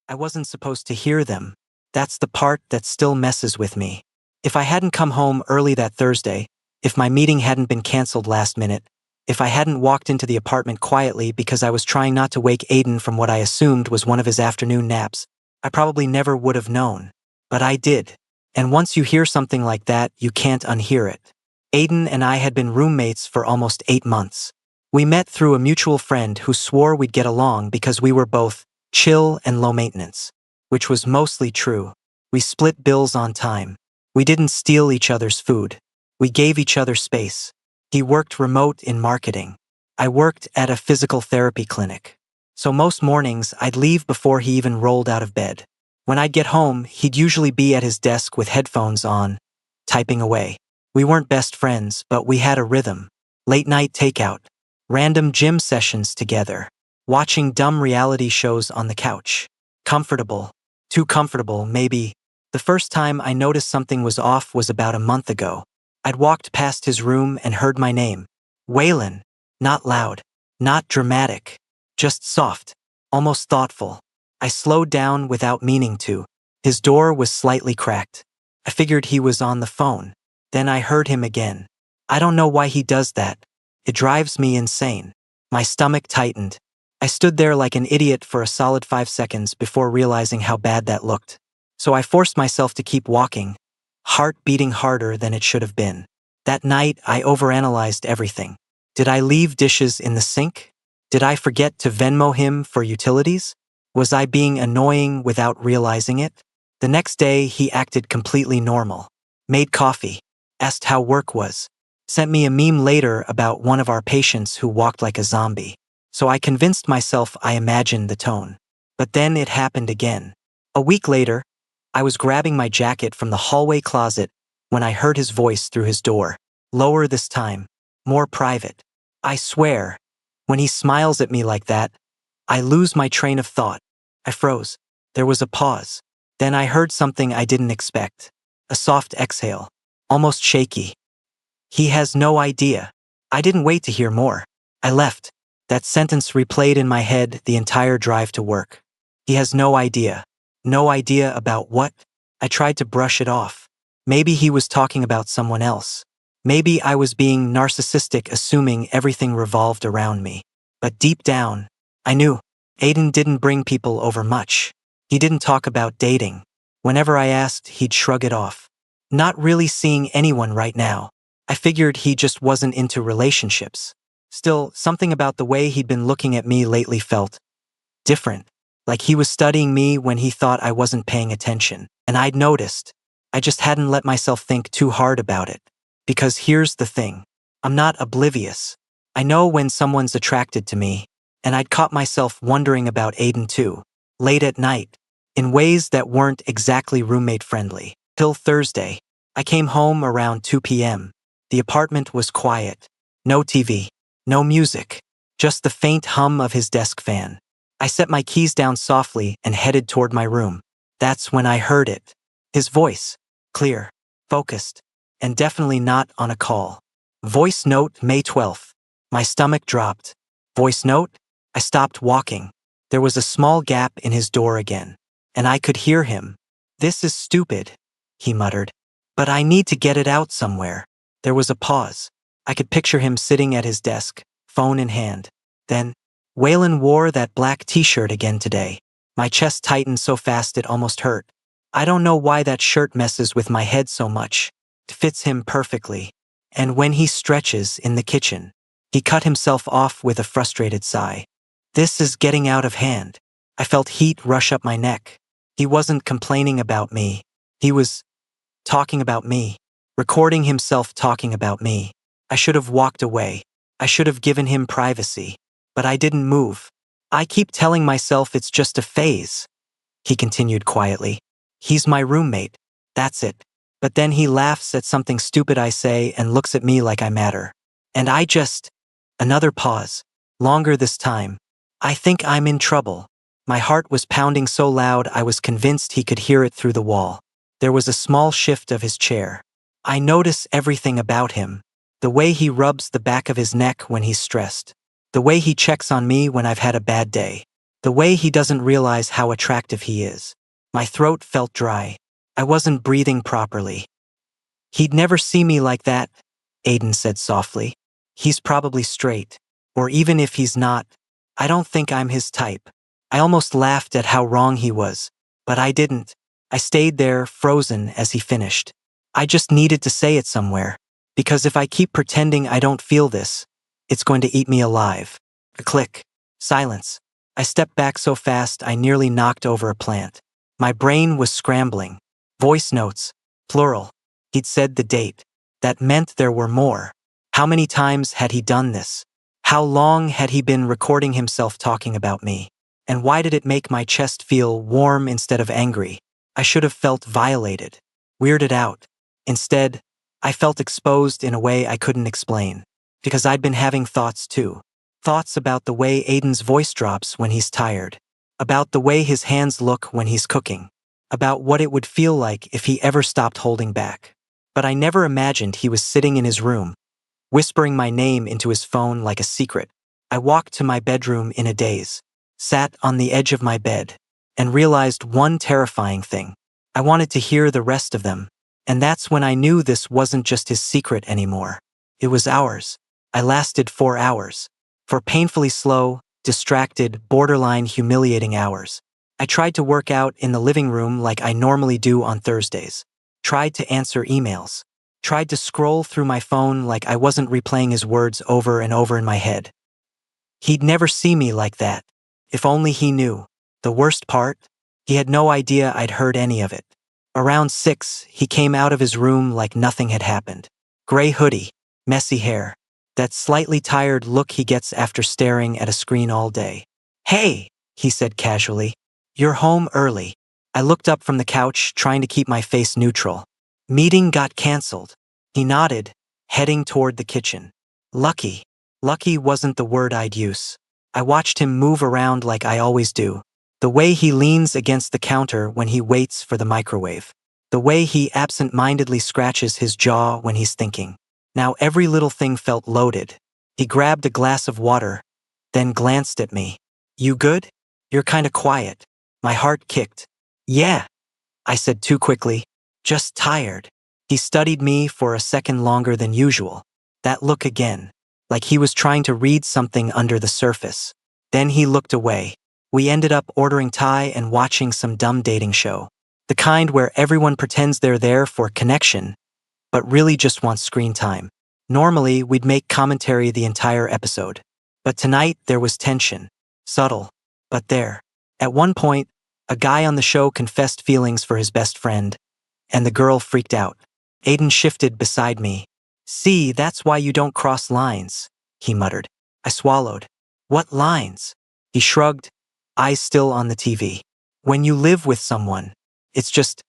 I wasn't supposed to hear them. That's the part that still messes with me. If I hadn't come home early that Thursday, if my meeting hadn't been canceled last minute, if I hadn't walked into the apartment quietly because I was trying not to wake Aiden from what I assumed was one of his afternoon naps, I probably never would have known. But I did. And once you hear something like that, you can't unhear it. Aiden and I had been roommates for almost 8 months. We met through a mutual friend who swore we'd get along because we were both chill and low maintenance, which was mostly true. We split bills on time. We didn't steal each other's food. We gave each other space. He worked remote in marketing. I worked at a physical therapy clinic. So most mornings, I'd leave before he even rolled out of bed. When I'd get home, he'd usually be at his desk with headphones on, typing away. We weren't best friends, but we had a rhythm. Late-night takeout. Random gym sessions together. Watching dumb reality shows on the couch. Comfortable. Too comfortable, maybe. The first time I noticed something was off was about a month ago. I'd walked past his room and heard my name. Waylon. Not loud. Not dramatic. Just soft. Almost thoughtful. I slowed down without meaning to. His door was slightly cracked. I figured he was on the phone. Then I heard him again. I don't know why he does that. It drives me insane. My stomach tightened. I stood there like an idiot for a solid 5 seconds before realizing how bad that looked. So I forced myself to keep walking, heart beating harder than it should have been. That night, I overanalyzed everything. Did I leave dishes in the sink? Did I forget to Venmo him for utilities? Was I being annoying without realizing it? The next day, he acted completely normal. Made coffee. Asked how work was. Sent me a meme later about one of our patients who walked like a zombie. So I convinced myself I imagined the tone. But then it happened again. A week later, I was grabbing my jacket from the hallway closet when I heard his voice through his door. Lower this time. More private. I swear, when he smiles at me like that, I lose my train of thought. I froze. There was a pause. Then I heard something I didn't expect. A soft exhale. Almost shaky. He has no idea. I didn't wait to hear more. I left. That sentence replayed in my head the entire drive to work. He has no idea. No idea about what? I tried to brush it off. Maybe he was talking about someone else. Maybe I was being narcissistic, assuming everything revolved around me. But deep down, I knew. Aiden didn't bring people over much. He didn't talk about dating. Whenever I asked, he'd shrug it off. Not really seeing anyone right now. I figured he just wasn't into relationships. Still, something about the way he'd been looking at me lately felt different. Like he was studying me when he thought I wasn't paying attention. And I'd noticed. I just hadn't let myself think too hard about it. Because here's the thing. I'm not oblivious. I know when someone's attracted to me. And I'd caught myself wondering about Aiden too. Late at night. In ways that weren't exactly roommate-friendly. Till Thursday. I came home around 2 p.m. The apartment was quiet. No TV. No music. Just the faint hum of his desk fan. I set my keys down softly and headed toward my room. That's when I heard it. His voice. Clear. Focused. And definitely not on a call. Voice note, May 12th. My stomach dropped. Voice note? I stopped walking. There was a small gap in his door again. And I could hear him. This is stupid, he muttered. But I need to get it out somewhere. There was a pause. I could picture him sitting at his desk, phone in hand. Then, Waylon wore that black t-shirt again today. My chest tightened so fast it almost hurt. I don't know why that shirt messes with my head so much. It fits him perfectly. And when he stretches in the kitchen, he cut himself off with a frustrated sigh. This is getting out of hand. I felt heat rush up my neck. He wasn't complaining about me. He was talking about me. Recording himself talking about me. I should have walked away. I should have given him privacy. But I didn't move. I keep telling myself it's just a phase. He continued quietly. He's my roommate. That's it. But then he laughs at something stupid I say and looks at me like I matter. And I just... Another pause. Longer this time. I think I'm in trouble. My heart was pounding so loud I was convinced he could hear it through the wall. There was a small shift of his chair. I notice everything about him. The way he rubs the back of his neck when he's stressed. The way he checks on me when I've had a bad day. The way he doesn't realize how attractive he is. My throat felt dry. I wasn't breathing properly. He'd never see me like that, Aiden said softly. He's probably straight. Or even if he's not, I don't think I'm his type. I almost laughed at how wrong he was. But I didn't. I stayed there, frozen, as he finished. I just needed to say it somewhere. Because if I keep pretending I don't feel this, it's going to eat me alive. A click. Silence. I stepped back so fast I nearly knocked over a plant. My brain was scrambling. Voice notes. Plural. He'd said the date. That meant there were more. How many times had he done this? How long had he been recording himself talking about me? And why did it make my chest feel warm instead of angry? I should have felt violated, weirded out. Instead, I felt exposed in a way I couldn't explain. Because I'd been having thoughts too. Thoughts about the way Aiden's voice drops when he's tired. About the way his hands look when he's cooking. About what it would feel like if he ever stopped holding back. But I never imagined he was sitting in his room, whispering my name into his phone like a secret. I walked to my bedroom in a daze, sat on the edge of my bed, and realized one terrifying thing. I wanted to hear the rest of them. And that's when I knew this wasn't just his secret anymore. It was ours. I lasted 4 hours. 4 painfully slow, distracted, borderline humiliating hours. I tried to work out in the living room like I normally do on Thursdays. Tried to answer emails. Tried to scroll through my phone like I wasn't replaying his words over and over in my head. He'd never see me like that. If only he knew. The worst part? He had no idea I'd heard any of it. Around 6, he came out of his room like nothing had happened. Gray hoodie, messy hair. That slightly tired look he gets after staring at a screen all day. "Hey," he said casually. "You're home early." I looked up from the couch, trying to keep my face neutral. "Meeting got canceled." He nodded, heading toward the kitchen. Lucky. Lucky wasn't the word I'd use. I watched him move around like I always do. The way he leans against the counter when he waits for the microwave. The way he absent-mindedly scratches his jaw when he's thinking. Now every little thing felt loaded. He grabbed a glass of water, then glanced at me. "You good? You're kinda quiet." My heart kicked. "Yeah," I said too quickly. "Just tired." He studied me for a second longer than usual. That look again, like he was trying to read something under the surface. Then he looked away. We ended up ordering Thai and watching some dumb dating show. The kind where everyone pretends they're there for connection, but really just wants screen time. Normally, we'd make commentary the entire episode. But tonight, there was tension. Subtle, but there. At one point, a guy on the show confessed feelings for his best friend, and the girl freaked out. Aiden shifted beside me. "See, that's why you don't cross lines," he muttered. I swallowed. "What lines?" He shrugged, eyes still on the TV. "When you live with someone, it's just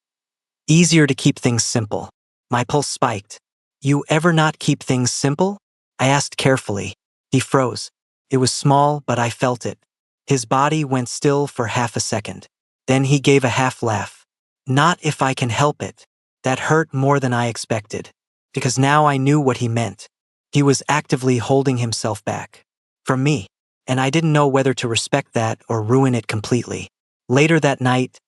easier to keep things simple." My pulse spiked. "You ever not keep things simple?" I asked carefully. He froze. It was small, but I felt it. His body went still for half a second. Then he gave a half laugh. "Not if I can help it." That hurt more than I expected. Because now I knew what he meant. He was actively holding himself back. From me. And I didn't know whether to respect that or ruin it completely. Later that night,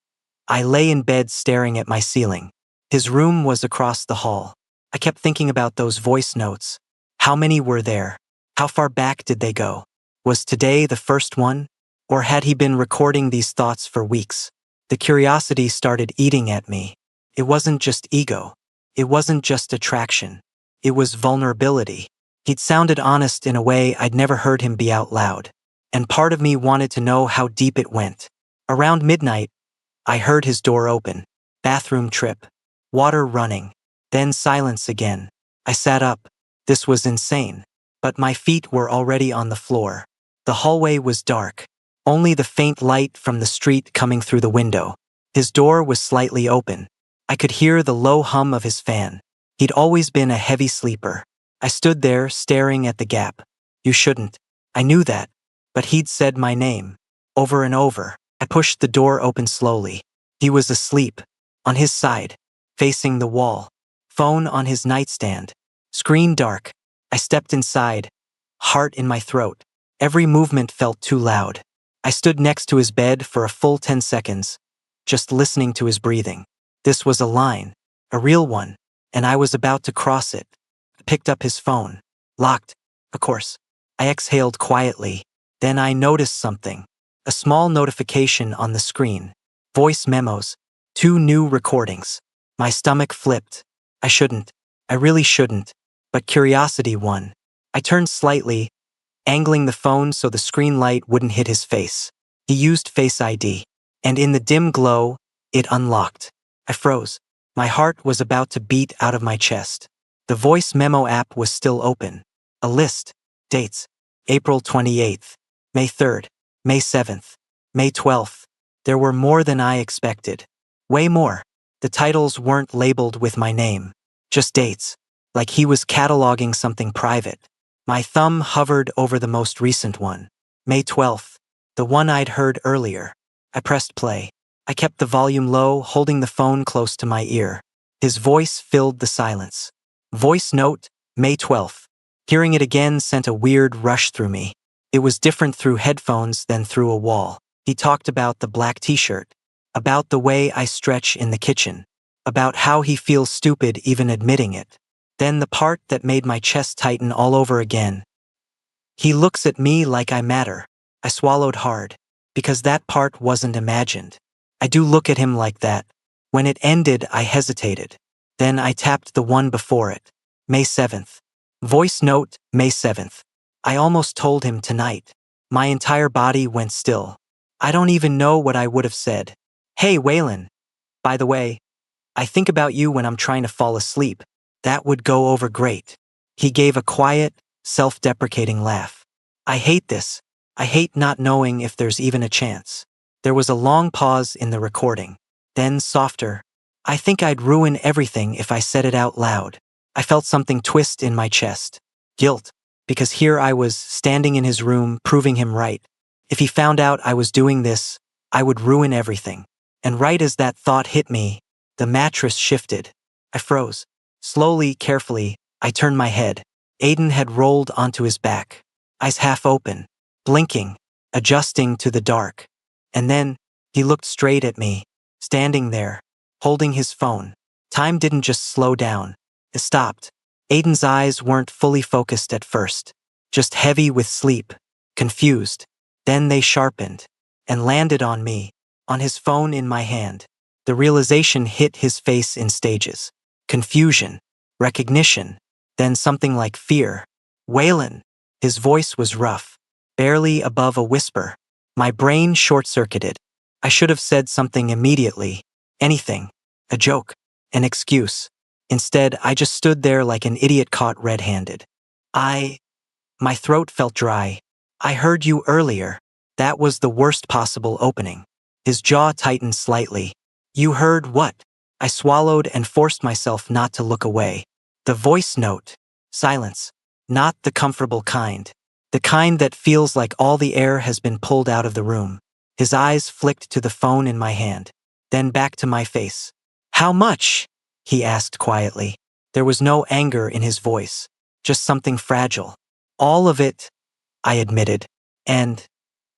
I lay in bed staring at my ceiling. His room was across the hall. I kept thinking about those voice notes. How many were there? How far back did they go? Was today the first one? Or had he been recording these thoughts for weeks? The curiosity started eating at me. It wasn't just ego. It wasn't just attraction. It was vulnerability. He'd sounded honest in a way I'd never heard him be out loud. And part of me wanted to know how deep it went. Around midnight, I heard his door open. Bathroom trip. Water running. Then silence again. I sat up. This was insane. But my feet were already on the floor. The hallway was dark. Only the faint light from the street coming through the window. His door was slightly open. I could hear the low hum of his fan. He'd always been a heavy sleeper. I stood there, staring at the gap. "You shouldn't." I knew that. But he'd said my name. Over and over. I pushed the door open slowly. He was asleep. On his side. Facing the wall. Phone on his nightstand. Screen dark. I stepped inside. Heart in my throat. Every movement felt too loud. I stood next to his bed for a full 10 seconds, just listening to his breathing. This was a line, a real one, and I was about to cross it. I picked up his phone. Locked, of course. I exhaled quietly. Then I noticed something. A small notification on the screen. Voice memos. 2 new recordings. My stomach flipped. I shouldn't. I really shouldn't. But curiosity won. I turned slightly, angling the phone so the screen light wouldn't hit his face. He used Face ID. And in the dim glow, it unlocked. I froze. My heart was about to beat out of my chest. The voice memo app was still open. A list. Dates. April 28th. May 3rd. May 7th. May 12th. There were more than I expected. Way more. The titles weren't labeled with my name. Just dates. Like he was cataloging something private. My thumb hovered over the most recent one. May 12th. The one I'd heard earlier. I pressed play. I kept the volume low, holding the phone close to my ear. His voice filled the silence. Voice note, May 12th. Hearing it again sent a weird rush through me. It was different through headphones than through a wall. He talked about the black t-shirt, about the way I stretch in the kitchen, about how he feels stupid even admitting it. Then the part that made my chest tighten all over again. He looks at me like I matter. I swallowed hard, because that part wasn't imagined. I do look at him like that. When it ended, I hesitated. Then I tapped the one before it. May 7th. Voice note, May 7th. I almost told him tonight. My entire body went still. I don't even know what I would have said. Hey, Waylon. By the way, I think about you when I'm trying to fall asleep. That would go over great. He gave a quiet, self-deprecating laugh. I hate this. I hate not knowing if there's even a chance. There was a long pause in the recording. Then softer. I think I'd ruin everything if I said it out loud. I felt something twist in my chest. Guilt. Because here I was, standing in his room, proving him right. If he found out I was doing this, I would ruin everything. And right as that thought hit me, the mattress shifted. I froze. Slowly, carefully, I turned my head. Aiden had rolled onto his back. Eyes half open, blinking, adjusting to the dark. And then, he looked straight at me, standing there, holding his phone. Time didn't just slow down. It stopped. Aiden's eyes weren't fully focused at first, just heavy with sleep, confused. Then they sharpened and landed on me, on his phone in my hand. The realization hit his face in stages. Confusion, recognition, then something like fear. Waylon. His voice was rough, barely above a whisper. My brain short-circuited. I should have said something immediately. Anything. A joke. An excuse. Instead, I just stood there like an idiot caught red-handed. My throat felt dry. I heard you earlier. That was the worst possible opening. His jaw tightened slightly. You heard what? I swallowed and forced myself not to look away. The voice note. Silence. Not the comfortable kind. The kind that feels like all the air has been pulled out of the room. His eyes flicked to the phone in my hand, then back to my face. How much? He asked quietly. There was no anger in his voice, just something fragile. All of it, I admitted. And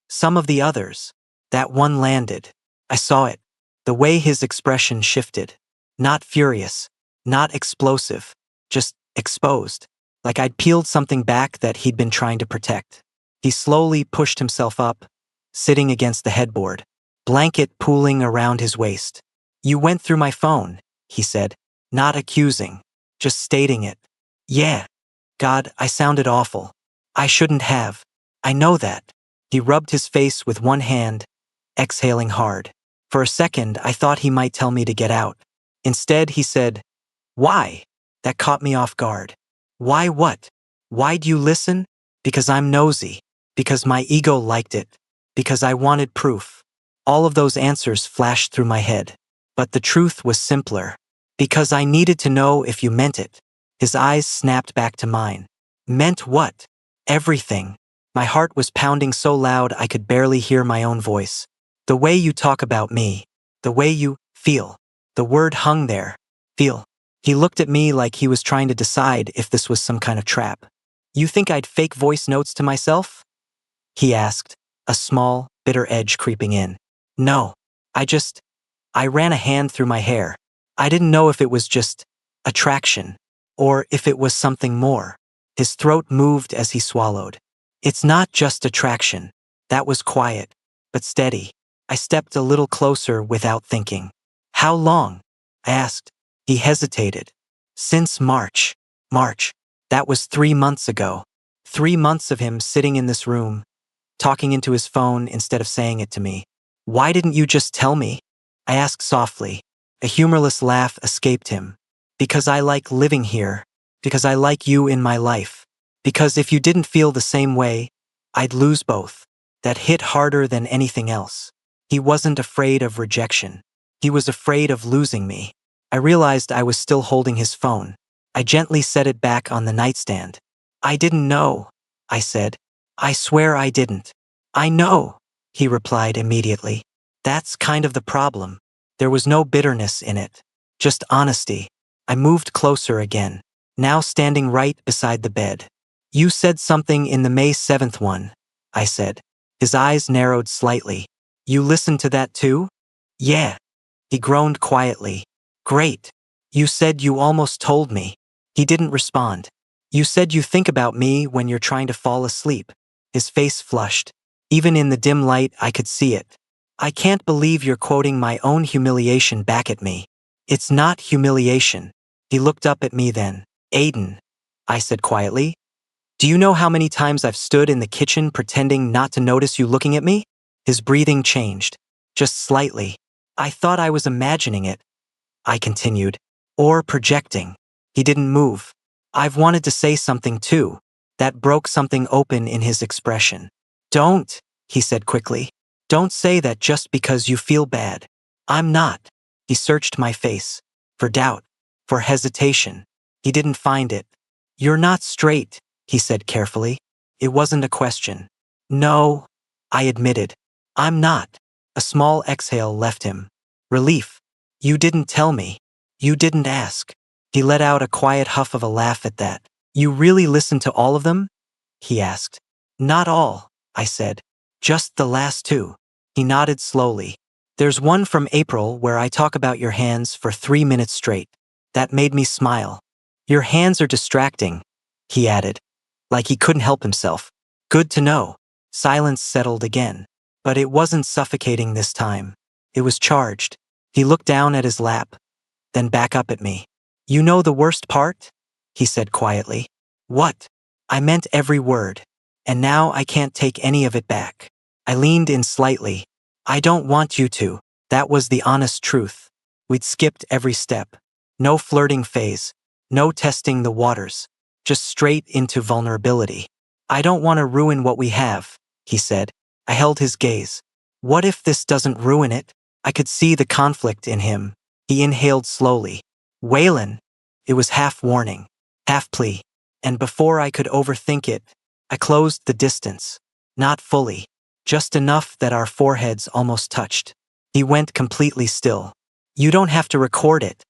some of the others. That one landed. I saw it. The way his expression shifted. Not furious, not explosive, just exposed. Like I'd peeled something back that he'd been trying to protect. He slowly pushed himself up, sitting against the headboard, blanket pooling around his waist. You went through my phone, he said, not accusing, just stating it. Yeah. God, I sounded awful. I shouldn't have. I know that. He rubbed his face with one hand, exhaling hard. For a second, I thought he might tell me to get out. Instead, he said, why? That caught me off guard. Why what? Why'd you listen? Because I'm nosy. Because my ego liked it. Because I wanted proof. All of those answers flashed through my head. But the truth was simpler. Because I needed to know if you meant it. His eyes snapped back to mine. Meant what? Everything. My heart was pounding so loud I could barely hear my own voice. The way you talk about me. The way you feel. The word hung there. Feel. He looked at me like he was trying to decide if this was some kind of trap. You think I'd fake voice notes to myself? He asked, a small, bitter edge creeping in. No. I ran a hand through my hair. I didn't know if it was just attraction or if it was something more. His throat moved as he swallowed. It's not just attraction. That was quiet, but steady. I stepped a little closer without thinking. How long? I asked. He hesitated. Since March. March. That was 3 months ago. 3 months of him sitting in this room, talking into his phone instead of saying it to me. Why didn't you just tell me? I asked softly. A humorless laugh escaped him. Because I like living here. Because I like you in my life. Because if you didn't feel the same way, I'd lose both. That hit harder than anything else. He wasn't afraid of rejection. He was afraid of losing me. I realized I was still holding his phone. I gently set it back on the nightstand. I didn't know, I said. I swear I didn't. I know, he replied immediately. That's kind of the problem. There was no bitterness in it. Just honesty. I moved closer again, now standing right beside the bed. You said something in the May 7th one, I said. His eyes narrowed slightly. You listened to that too? Yeah. He groaned quietly. Great. You said you almost told me. He didn't respond. You said you think about me when you're trying to fall asleep. His face flushed. Even in the dim light, I could see it. I can't believe you're quoting my own humiliation back at me. It's not humiliation. He looked up at me then. Aiden, I said quietly. Do you know how many times I've stood in the kitchen pretending not to notice you looking at me? His breathing changed. Just slightly. I thought I was imagining it, I continued. Or projecting. He didn't move. I've wanted to say something too. That broke something open in his expression. Don't, he said quickly. Don't say that just because you feel bad. I'm not. He searched my face. For doubt. For hesitation. He didn't find it. You're not straight, he said carefully. It wasn't a question. No, I admitted. I'm not. A small exhale left him. Relief. You didn't tell me. You didn't ask. He let out a quiet huff of a laugh at that. You really listened to all of them? He asked. Not all, I said. Just the last 2. He nodded slowly. There's one from April where I talk about your hands for 3 minutes straight. That made me smile. Your hands are distracting, he added, like he couldn't help himself. Good to know. Silence settled again. But it wasn't suffocating this time. It was charged. He looked down at his lap, then back up at me. You know the worst part? He said quietly. What? I meant every word. And now I can't take any of it back. I leaned in slightly. I don't want you to. That was the honest truth. We'd skipped every step. No flirting phase. No testing the waters. Just straight into vulnerability. I don't want to ruin what we have, he said. I held his gaze. What if this doesn't ruin it? I could see the conflict in him. He inhaled slowly. Waylon. It was half warning, half plea. And before I could overthink it, I closed the distance. Not fully. Just enough that our foreheads almost touched. He went completely still. You don't have to record it,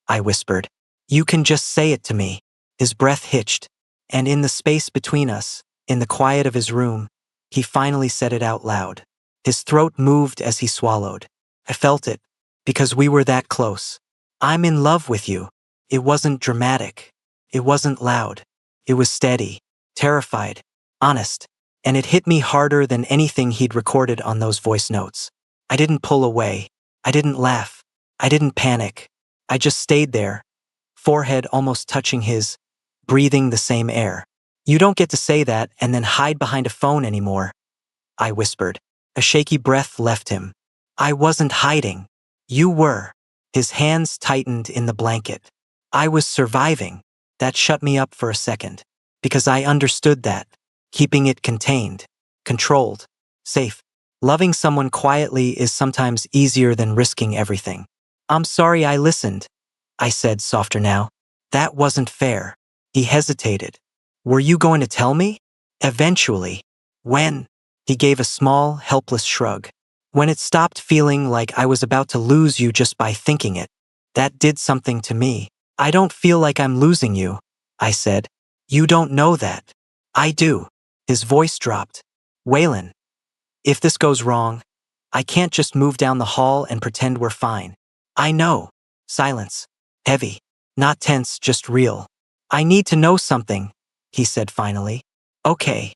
I whispered. You can just say it to me. His breath hitched. And in the space between us, in the quiet of his room, he finally said it out loud. His throat moved as he swallowed. I felt it, because we were that close. I'm in love with you. It wasn't dramatic. It wasn't loud. It was steady, terrified, honest. And it hit me harder than anything he'd recorded on those voice notes. I didn't pull away. I didn't laugh. I didn't panic. I just stayed there, forehead almost touching his, breathing the same air. You don't get to say that and then hide behind a phone anymore, I whispered. A shaky breath left him. I wasn't hiding. You were. His hands tightened in the blanket. I was surviving. That shut me up for a second. Because I understood that. Keeping it contained, controlled, safe. Loving someone quietly is sometimes easier than risking everything. I'm sorry I listened, I said, softer now. That wasn't fair. He hesitated. Were you going to tell me? Eventually. When? He gave a small, helpless shrug. When it stopped feeling like I was about to lose you just by thinking it. That did something to me. I don't feel like I'm losing you, I said. You don't know that. I do. His voice dropped. Waylon. If this goes wrong, I can't just move down the hall and pretend we're fine. I know. Silence. Heavy. Not tense, just real. I need to know something, he said finally. Okay.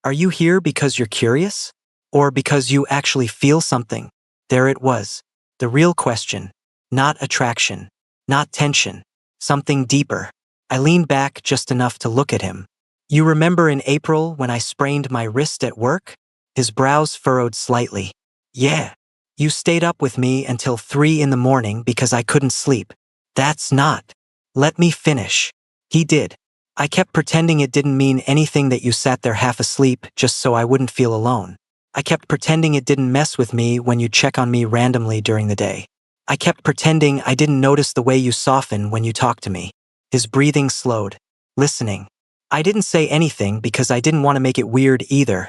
Are you here because you're curious? Or because you actually feel something? There it was. The real question. Not attraction. Not tension. Something deeper. I leaned back just enough to look at him. You remember in April when I sprained my wrist at work? His brows furrowed slightly. Yeah. You stayed up with me until 3 in the morning because I couldn't sleep. That's not. Let me finish. He did. I kept pretending it didn't mean anything that you sat there half asleep just so I wouldn't feel alone. I kept pretending it didn't mess with me when you check on me randomly during the day. I kept pretending I didn't notice the way you soften when you talk to me. His breathing slowed. Listening. I didn't say anything because I didn't want to make it weird either,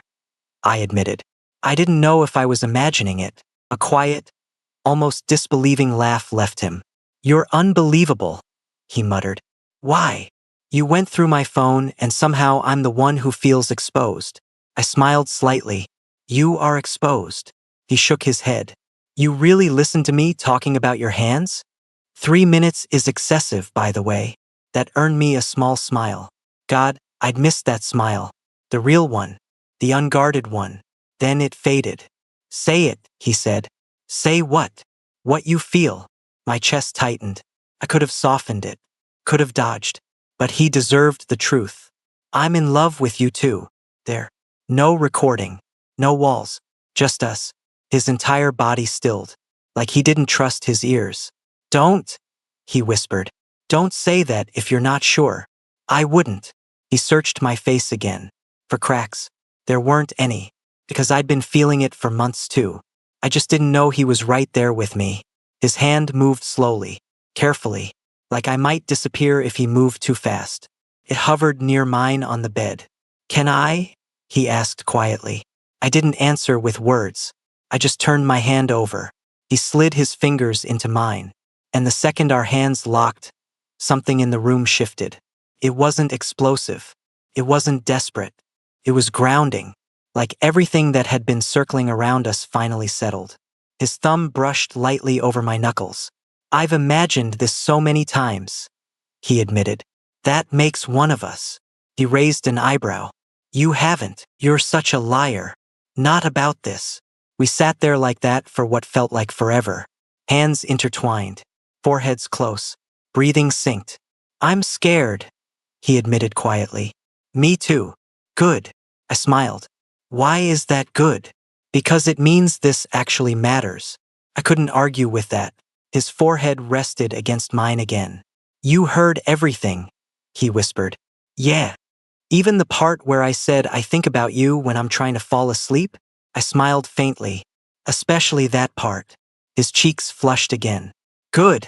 I admitted. I didn't know if I was imagining it. A quiet, almost disbelieving laugh left him. You're unbelievable, he muttered. Why? You went through my phone and somehow I'm the one who feels exposed. I smiled slightly. You are exposed. He shook his head. You really listened to me talking about your hands? 3 minutes is excessive, by the way. That earned me a small smile. God, I'd missed that smile. The real one. The unguarded one. Then it faded. Say it, he said. Say what? What you feel. My chest tightened. I could have softened it. Could have dodged. But he deserved the truth. I'm in love with you too. There. No recording. No walls. Just us. His entire body stilled. Like he didn't trust his ears. Don't, he whispered. Don't say that if you're not sure. I wouldn't. He searched my face again. For cracks. There weren't any. Because I'd been feeling it for months too. I just didn't know he was right there with me. His hand moved slowly, carefully, like I might disappear if he moved too fast. It hovered near mine on the bed. Can I? He asked quietly. I didn't answer with words. I just turned my hand over. He slid his fingers into mine. And the second our hands locked, something in the room shifted. It wasn't explosive. It wasn't desperate. It was grounding. Like everything that had been circling around us finally settled. His thumb brushed lightly over my knuckles. I've imagined this so many times, he admitted. That makes one of us. He raised an eyebrow. You haven't. You're such a liar. Not about this. We sat there like that for what felt like forever. Hands intertwined. Foreheads close. Breathing synced. I'm scared, he admitted quietly. Me too. Good. I smiled. Why is that good? Because it means this actually matters. I couldn't argue with that. His forehead rested against mine again. You heard everything, he whispered. Yeah. Even the part where I said I think about you when I'm trying to fall asleep? I smiled faintly. Especially that part. His cheeks flushed again. Good,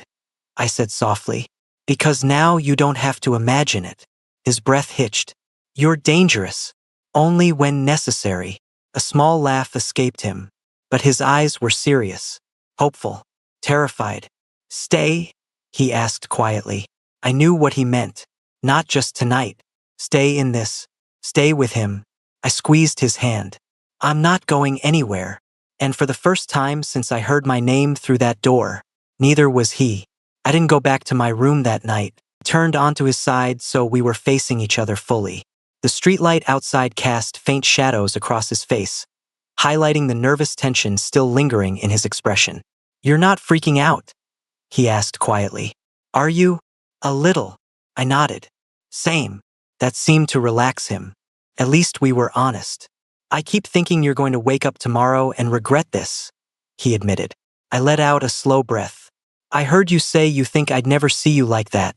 I said softly. Because now you don't have to imagine it. His breath hitched. You're dangerous. Only when necessary. A small laugh escaped him. But his eyes were serious. Hopeful. Terrified. Stay? He asked quietly. I knew what he meant. Not just tonight. Stay in this. Stay with him. I squeezed his hand. I'm not going anywhere. And for the first time since I heard my name through that door, neither was he. I didn't go back to my room that night. Turned onto his side so we were facing each other fully. The streetlight outside cast faint shadows across his face, highlighting the nervous tension still lingering in his expression. You're not freaking out? He asked quietly. Are you? A little. I nodded. Same. That seemed to relax him. At least we were honest. I keep thinking you're going to wake up tomorrow and regret this, he admitted. I let out a slow breath. I heard you say you think I'd never see you like that,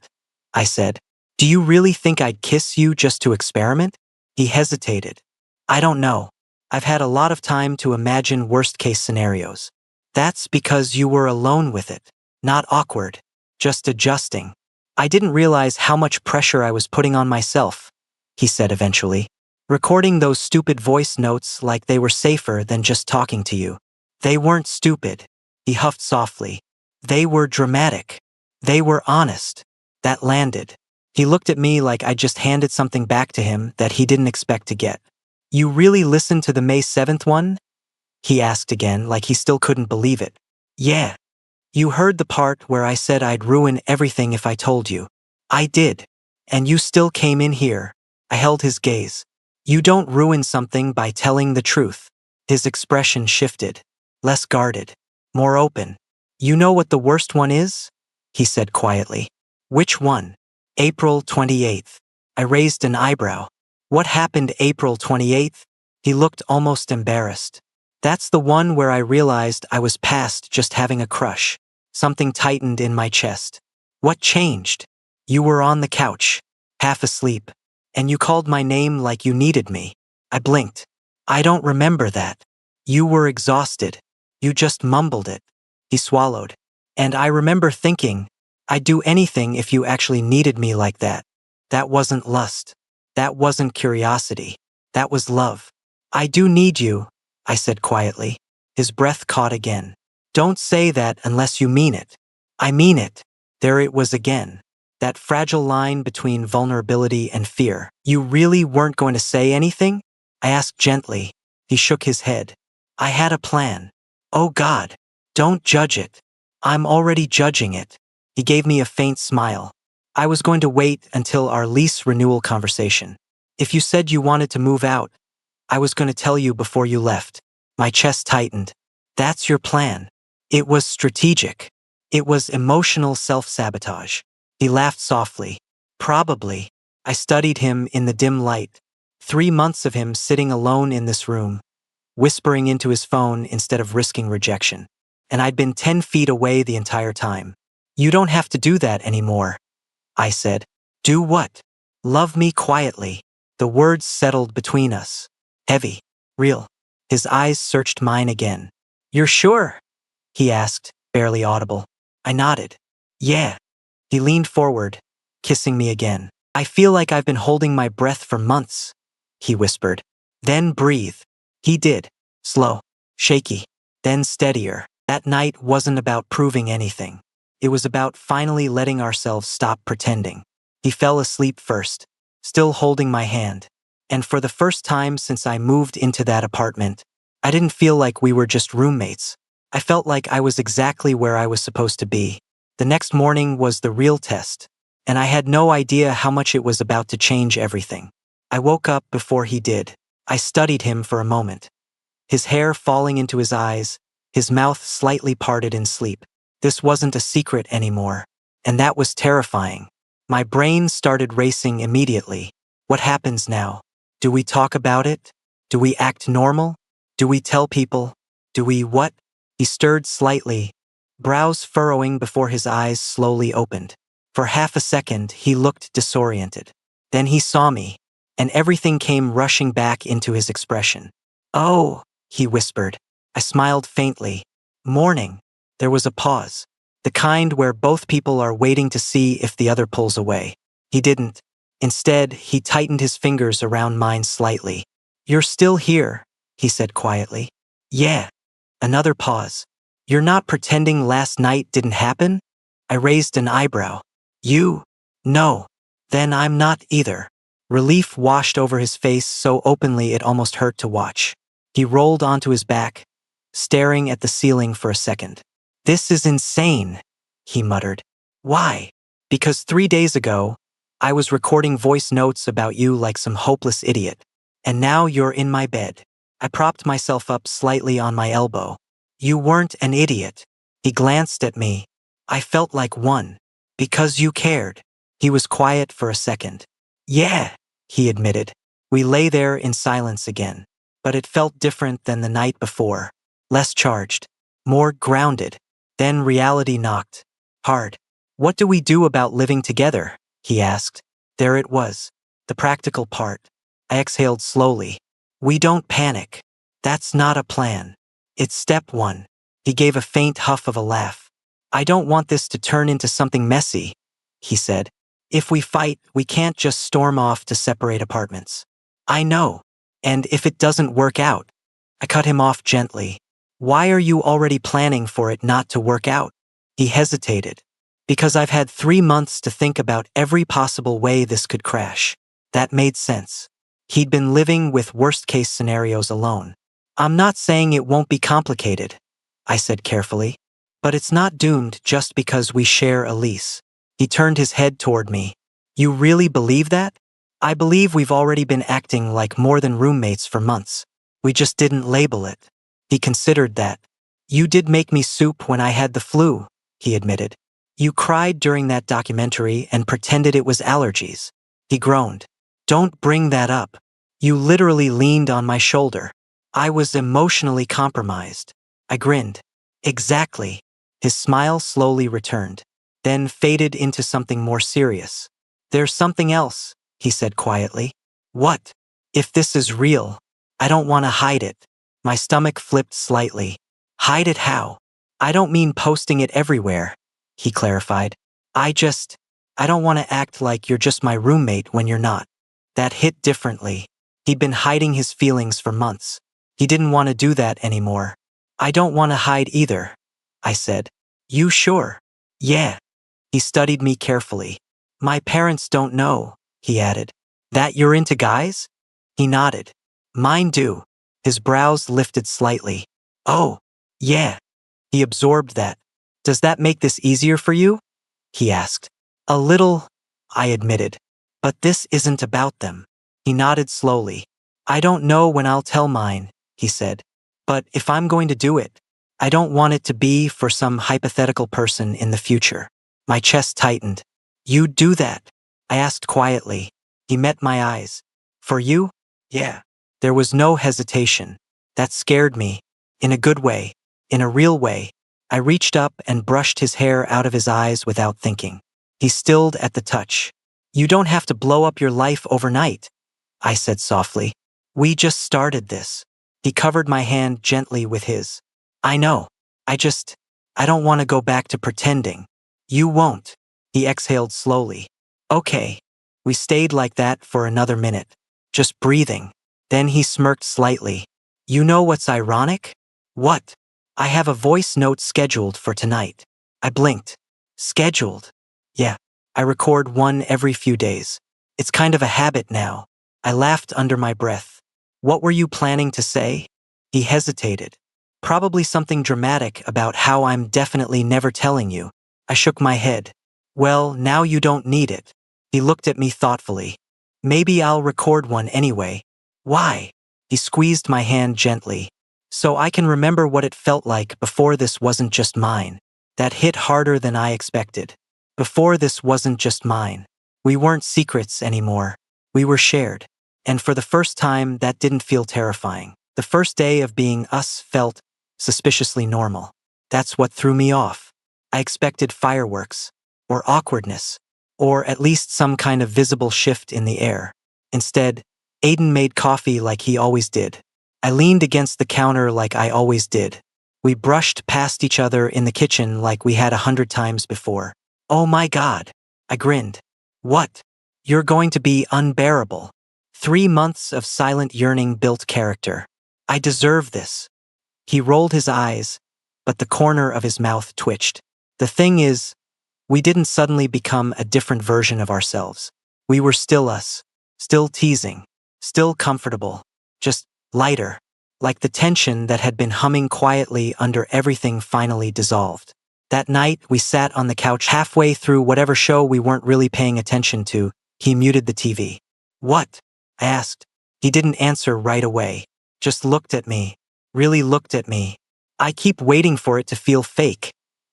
I said. Do you really think I'd kiss you just to experiment? He hesitated. I don't know. I've had a lot of time to imagine worst-case scenarios. That's because you were alone with it. Not awkward. Just adjusting. I didn't realize how much pressure I was putting on myself, he said eventually. Recording those stupid voice notes like they were safer than just talking to you. They weren't stupid. He huffed softly. They were dramatic. They were honest. That landed. He looked at me like I just handed something back to him that he didn't expect to get. You really listened to the May 7th one? he asked again, like he still couldn't believe it. Yeah. You heard the part where I said I'd ruin everything if I told you. I did. And you still came in here. I held his gaze. You don't ruin something by telling the truth. His expression shifted. Less guarded. More open. You know what the worst one is? He said quietly. Which one? April 28th. I raised an eyebrow. What happened April 28th? He looked almost embarrassed. That's the one where I realized I was past just having a crush. Something tightened in my chest. What changed? You were on the couch, half asleep, and you called my name like you needed me. I blinked. I don't remember that. You were exhausted. You just mumbled it. He swallowed. And I remember thinking, I'd do anything if you actually needed me like that. That wasn't lust. That wasn't curiosity. That was love. I do need you, I said quietly. His breath caught again. Don't say that unless you mean it. I mean it. There it was again. That fragile line between vulnerability and fear. You really weren't going to say anything? I asked gently. He shook his head. I had a plan. Oh God, don't judge it. I'm already judging it. He gave me a faint smile. I was going to wait until our lease renewal conversation. If you said you wanted to move out, I was going to tell you before you left. My chest tightened. That's your plan. It was strategic. It was emotional self-sabotage. He laughed softly. Probably. I studied him in the dim light. 3 months of him sitting alone in this room, whispering into his phone instead of risking rejection. And I'd been 10 feet away the entire time. You don't have to do that anymore, I said. Do what? Love me quietly. The words settled between us. Heavy. Real. His eyes searched mine again. You're sure? He asked, barely audible. I nodded. Yeah. He leaned forward, kissing me again. I feel like I've been holding my breath for months, he whispered. Then breathe. He did. Slow. Shaky. Then steadier. That night wasn't about proving anything. It was about finally letting ourselves stop pretending. He fell asleep first, still holding my hand. And for the first time since I moved into that apartment, I didn't feel like we were just roommates. I felt like I was exactly where I was supposed to be. The next morning was the real test, and I had no idea how much it was about to change everything. I woke up before he did. I studied him for a moment. His hair falling into his eyes, his mouth slightly parted in sleep. This wasn't a secret anymore, and that was terrifying. My brain started racing immediately. What happens now? Do we talk about it? Do we act normal? Do we tell people? Do we what? He stirred slightly, brows furrowing before his eyes slowly opened. For half a second, he looked disoriented. Then he saw me, and everything came rushing back into his expression. Oh, he whispered. I smiled faintly. Morning. There was a pause. The kind where both people are waiting to see if the other pulls away. He didn't. Instead, he tightened his fingers around mine slightly. You're still here, he said quietly. Yeah. Another pause. You're not pretending last night didn't happen? I raised an eyebrow. You? No. Then I'm not either. Relief washed over his face so openly it almost hurt to watch. He rolled onto his back, staring at the ceiling for a second. This is insane, he muttered. Why? Because 3 days ago, I was recording voice notes about you like some hopeless idiot. And now you're in my bed. I propped myself up slightly on my elbow. You weren't an idiot. He glanced at me. I felt like one. Because you cared. He was quiet for a second. Yeah, he admitted. We lay there in silence again. But it felt different than the night before. Less charged. More grounded. Then reality knocked. Hard. What do we do about living together? He asked. There it was. The practical part. I exhaled slowly. We don't panic. That's not a plan. It's step one. He gave a faint huff of a laugh. I don't want this to turn into something messy, he said. If we fight, we can't just storm off to separate apartments. I know. And if it doesn't work out, I cut him off gently. Why are you already planning for it not to work out? He hesitated. Because I've had 3 months to think about every possible way this could crash. That made sense. He'd been living with worst-case scenarios alone. I'm not saying it won't be complicated, I said carefully. But it's not doomed just because we share a lease. He turned his head toward me. You really believe that? I believe we've already been acting like more than roommates for months. We just didn't label it. He considered that. You did make me soup when I had the flu, he admitted. You cried during that documentary and pretended it was allergies. He groaned. Don't bring that up. You literally leaned on my shoulder. I was emotionally compromised. I grinned. Exactly. His smile slowly returned, then faded into something more serious. There's something else, he said quietly. What? If this is real, I don't want to hide it. My stomach flipped slightly. Hide it how? I don't mean posting it everywhere, he clarified. I don't want to act like you're just my roommate when you're not. That hit differently. He'd been hiding his feelings for months. He didn't want to do that anymore. I don't want to hide either, I said. You sure? Yeah. He studied me carefully. My parents don't know, he added. That you're into guys? He nodded. Mine do. His brows lifted slightly. Oh, yeah. He absorbed that. Does that make this easier for you? He asked. A little, I admitted. But this isn't about them. He nodded slowly. I don't know when I'll tell mine, he said. But if I'm going to do it, I don't want it to be for some hypothetical person in the future. My chest tightened. You'd do that? I asked quietly. He met my eyes. For you? Yeah. There was no hesitation. That scared me. In a good way. In a real way. I reached up and brushed his hair out of his eyes without thinking. He stilled at the touch. You don't have to blow up your life overnight, I said softly. We just started this. He covered my hand gently with his. I know. I don't want to go back to pretending. You won't. He exhaled slowly. Okay. We stayed like that for another minute, just breathing. Then he smirked slightly. You know what's ironic? What? I have a voice note scheduled for tonight. I blinked. Scheduled? Yeah. I record one every few days. It's kind of a habit now. I laughed under my breath. What were you planning to say? He hesitated. Probably something dramatic about how I'm definitely never telling you. I shook my head. Well, now you don't need it. He looked at me thoughtfully. Maybe I'll record one anyway. Why? He squeezed my hand gently. So I can remember what it felt like before this wasn't just mine. That hit harder than I expected. Before this wasn't just mine. We weren't secrets anymore. We were shared. And for the first time, that didn't feel terrifying. The first day of being us felt suspiciously normal. That's what threw me off. I expected fireworks, or awkwardness, or at least some kind of visible shift in the air. Instead, Aiden made coffee like he always did. I leaned against the counter like I always did. We brushed past each other in the kitchen like we had 100 times before. Oh my God, I grinned. What? You're going to be unbearable. 3 months of silent yearning built character. I deserve this. He rolled his eyes, but the corner of his mouth twitched. The thing is, we didn't suddenly become a different version of ourselves. We were still us, still teasing, still comfortable, just lighter, like the tension that had been humming quietly under everything finally dissolved. That night, we sat on the couch halfway through whatever show we weren't really paying attention to. He muted the TV. What? I asked. He didn't answer right away. Just looked at me. Really looked at me. I keep waiting for it to feel fake,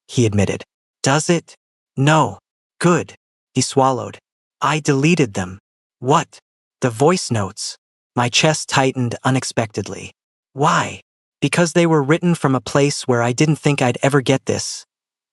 he admitted. Does it? No. Good. He swallowed. I deleted them. What? The voice notes. My chest tightened unexpectedly. Why? Because they were written from a place where I didn't think I'd ever get this,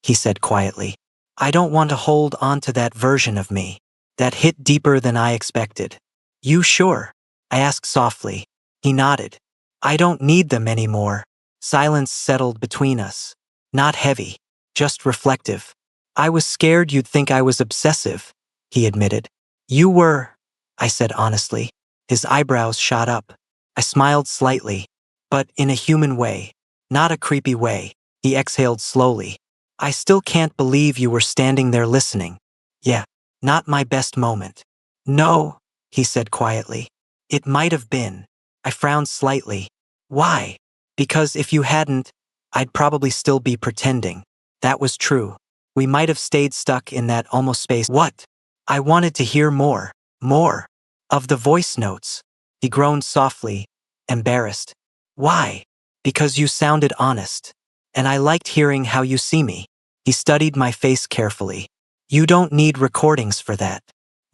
he said quietly. I don't want to hold on to that version of me. That hit deeper than I expected. You sure? I asked softly. He nodded. I don't need them anymore. Silence settled between us. Not heavy, just reflective. I was scared you'd think I was obsessive, he admitted. You were, I said honestly. His eyebrows shot up. I smiled slightly, but in a human way, not a creepy way. He exhaled slowly. I still can't believe you were standing there listening. Yeah, not my best moment. No, he said quietly. It might have been. I frowned slightly. Why? Because if you hadn't, I'd probably still be pretending. That was true. We might have stayed stuck in that almost space. What? I wanted to hear more. More. Of the voice notes. He groaned softly, embarrassed. Why? Because you sounded honest. And I liked hearing how you see me. He studied my face carefully. You don't need recordings for that.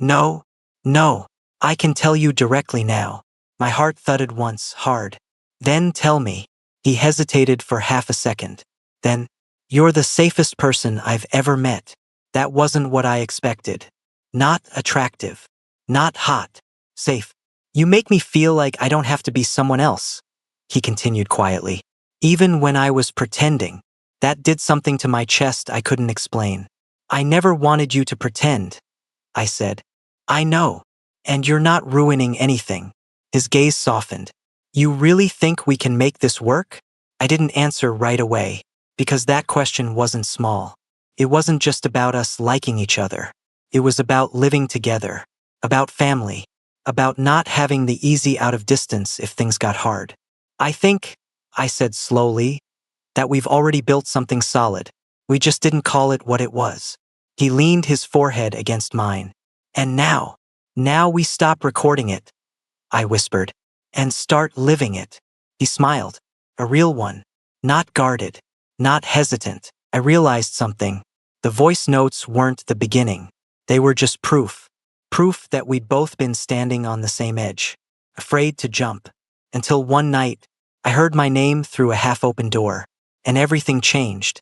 No. No. I can tell you directly now. My heart thudded once, hard. Then tell me. He hesitated for half a second. Then, you're the safest person I've ever met. That wasn't what I expected. Not attractive. Not hot. Safe. You make me feel like I don't have to be someone else. He continued quietly. Even when I was pretending, that did something to my chest I couldn't explain. I never wanted you to pretend, I said. I know. And you're not ruining anything. His gaze softened. You really think we can make this work? I didn't answer right away, because that question wasn't small. It wasn't just about us liking each other. It was about living together, about family, about not having the easy out of distance if things got hard. I think, I said slowly, that we've already built something solid. We just didn't call it what it was. He leaned his forehead against mine. And now we stop recording it, I whispered, and start living it. He smiled. A real one. Not guarded. Not hesitant. I realized something. The voice notes weren't the beginning. They were just proof. Proof that we'd both been standing on the same edge, afraid to jump. Until one night, I heard my name through a half-open door, and everything changed.